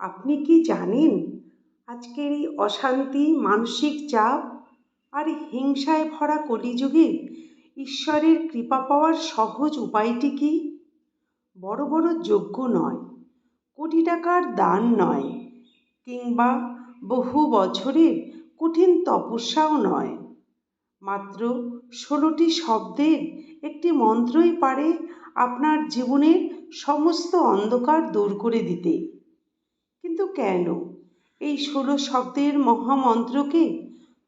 আপনি কি জানেন আজকের এই অশান্তি, মানসিক চাপ আর হিংসায় ভরা কলিযুগে ঈশ্বরের কৃপা পাওয়ার সহজ উপায়টি কি? বড় বড় যজ্ঞ নয়, কোটি টাকার দান নয়, কিংবা বহু বছরের কঠিন তপস্যাও নয়। মাত্র 16টি শব্দের একটি মন্ত্রই পারে আপনার জীবনের সমস্ত অন্ধকার দূর করে দিতে। কিন্তু কেন এই 16 শব্দের মহামন্ত্রকে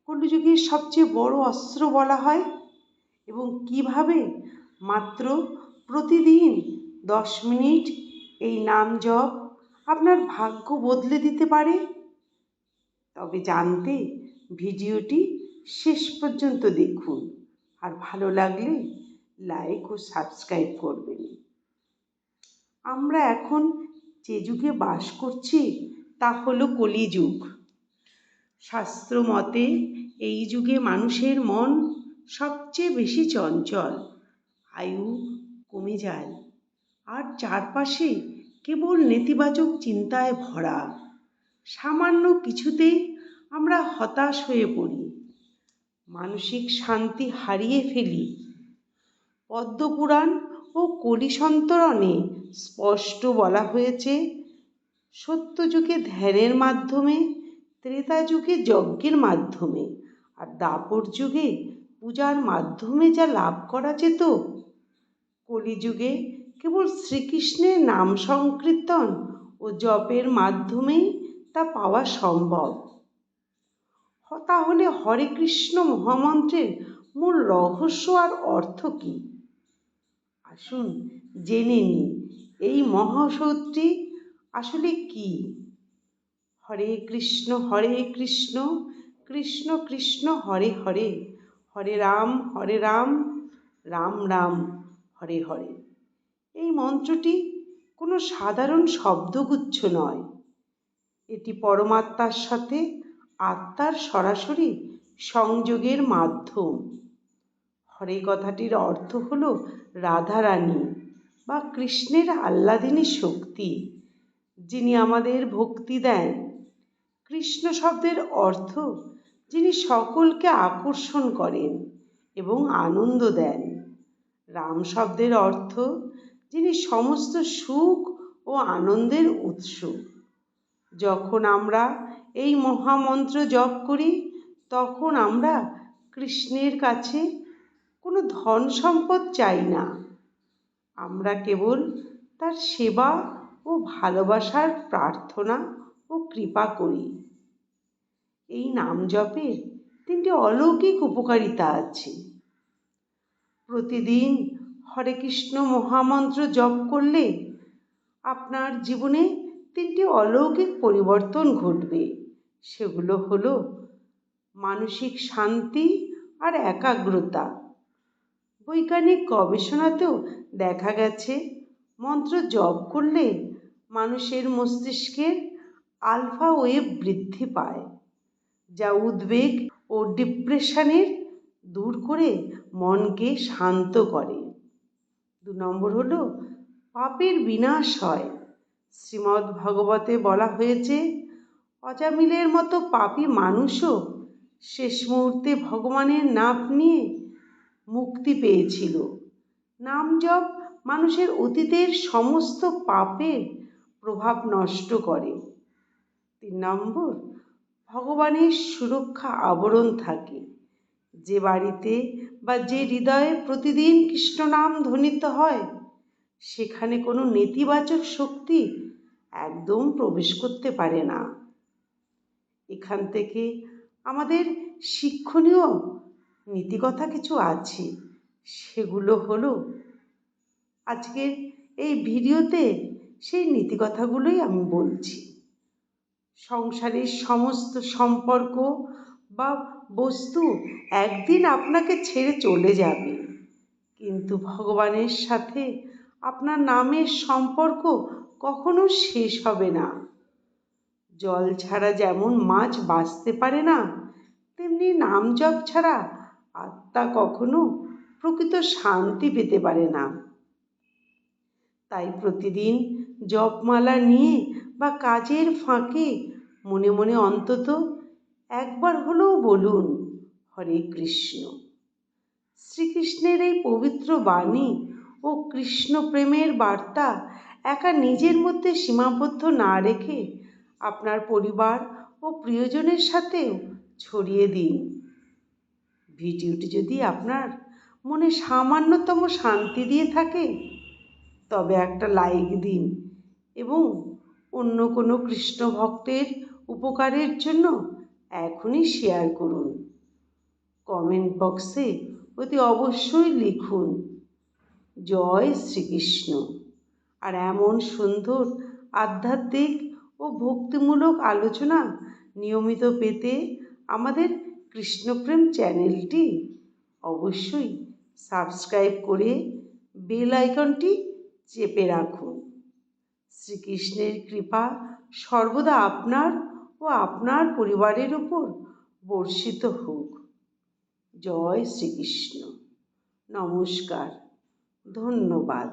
কলিযুগের সবচেয়ে বড় অস্ত্র বলা হয়, এবং কিভাবে মাত্র প্রতিদিন 10 মিনিট এই নাম জপ আপনার ভাগ্য বদলে দিতে পারে? তবে জানতে ভিডিওটি শেষ পর্যন্ত দেখুন, আর ভালো লাগলে লাইক ও সাবস্ক্রাইব করবেন। আমরা এখন যে যুগে বাস করছি তা হলো কলিযুগ। শাস্ত্র মতে এই যুগে মানুষের মন সবচেয়ে বেশি চঞ্চল, আয়ু কমে যায়, আর চারপাশে কেবল নেতিবাচক চিন্তায় ভরা। সামান্য কিছুতেই আমরা হতাশ হয়ে পড়ি, মানসিক শান্তি হারিয়ে ফেলি। পদ্মপুরাণ ও কলিসন্তরণে স্পষ্ট বলা হয়েছে, সত্যযুগে ধ্যানের মাধ্যমে, ত্রেতা যুগে যজ্ঞের মাধ্যমে, আর দ্বাপর যুগে পূজার মাধ্যমে যা লাভ করা যেত, কলিযুগে কেবল শ্রীকৃষ্ণের নাম সংকীর্তন ও জপের মাধ্যমেই তা পাওয়া সম্ভব। তাহলে হরে কৃষ্ণ মহামন্ত্রের মূল রহস্য আর অর্থ কি? আসুন জেনে নিই এই মহাসূত্রটি আসলে কি। হরে কৃষ্ণ কৃষ্ণ কৃষ্ণ হরে হরে, হরে রাম রাম রাম হরে হরে। এই মন্ত্রটি কোনো সাধারণ শব্দগুচ্ছ নয়, এটি পরমাত্মার সাথে আত্মার সরাসরি সংযোগের মাধ্যম। হরে কথাটির অর্থ হল রাধারানী বা কৃষ্ণের আহ্লাদিনী শক্তি, যিনি আমাদের ভক্তি দেন। কৃষ্ণ শব্দের অর্থ যিনি সকলকে আকর্ষণ করেন এবং আনন্দ দেন। রাম শব্দের অর্থ যিনি সমস্ত সুখ ও আনন্দের উৎস। যখন আমরা এই মহামন্ত্র জপ করি, তখন আমরা কৃষ্ণের কাছে কোনো ধন সম্পদ চাই না, আমরা কেবল তার সেবা ও ভালোবাসার প্রার্থনা ও কৃপা করি। এই নাম জপের 3টি অলৌকিক উপকারিতা আছে। প্রতিদিন হরে কৃষ্ণ মহামন্ত্র জপ করলে আপনার জীবনে 3টি অলৌকিক পরিবর্তন ঘটবে। সেগুলো হলো মানসিক শান্তি আর একাগ্রতা। বৈজ্ঞানিক গবেষণাতেও দেখা গেছে, মন্ত্র জপ করলে মানুষের মস্তিষ্কের আলফা ওয়েভ বৃদ্ধি পায়, যা উদ্বেগ ও ডিপ্রেশনের দূর করে মনকে শান্ত করে। 2 নম্বর হলো পাপের বিনাশ হয়। শ্রীমদ্ ভাগবতে বলা হয়েছে, অজামিলের মতো পাপী মানুষও শেষ মুহূর্তে ভগবানের নাম নিয়ে মুক্তি পেয়েছিল। নাম জপ মানুষের অতীতের সমস্ত পাপের প্রভাব নষ্ট করে। 3 নম্বর, ভগবানের সুরক্ষা আবরণ থাকে। যে বাড়িতে বা যে হৃদয়ে প্রতিদিন কৃষ্ণ নাম ধ্বনিত হয়, সেখানে কোনো নেতিবাচক শক্তি একদম প্রবেশ করতে পারে না। এখান থেকে আমাদের শিক্ষণীয় নীতিকথা কিছু আছে। সেগুলো হলো, আজকের এই ভিডিওতে সেই নীতিকথাগুলোই আমি বলছি। সংসারের সমস্ত সম্পর্ক বা বস্তু একদিন আপনাকে ছেড়ে চলে যাবে, কিন্তু ভগবানের সাথে আপনার নামের সম্পর্ক কখনো শেষ হবে না। জল ছাড়া যেমন মাছ বাঁচতে পারে না, তেমনি নাম জপ ছাড়া আত্মা কখনো প্রকৃত শান্তি পেতে পারে না। তাই প্রতিদিন জপমালা নিয়ে বা কাজের ফাঁকে মনে মনে অন্তত একবার হলেও বলুন হরে কৃষ্ণ। শ্রীকৃষ্ণের এই পবিত্র বাণী ও কৃষ্ণ প্রেমের বার্তা একা নিজের মধ্যে সীমাবদ্ধ না রেখে আপনার পরিবার ও প্রিয়জনের সাথেও ছড়িয়ে দিন। ভিডিওটি যদি আপনার মনে সামান্যতম শান্তি দিয়ে থাকে তবে একটা লাইক দিন এবং অন্য কোনো কৃষ্ণ ভক্তের উপকারের জন্য এখনই শেয়ার করুন। কমেন্ট বক্সে অতি অবশ্যই লিখুন জয় শ্রীকৃষ্ণ। আর এমন সুন্দর আধ্যাত্মিক ও ভক্তিমূলক আলোচনা নিয়মিত পেতে আমাদের কৃষ্ণপ্রেম চ্যানেলটি অবশ্যই সাবস্ক্রাইব করে বেল আইকনটি চেপে রাখুন। শ্রীকৃষ্ণের কৃপা সর্বদা আপনার ও আপনার পরিবারের উপর বর্ষিত হোক। জয় শ্রীকৃষ্ণ। নমস্কার। ধন্যবাদ।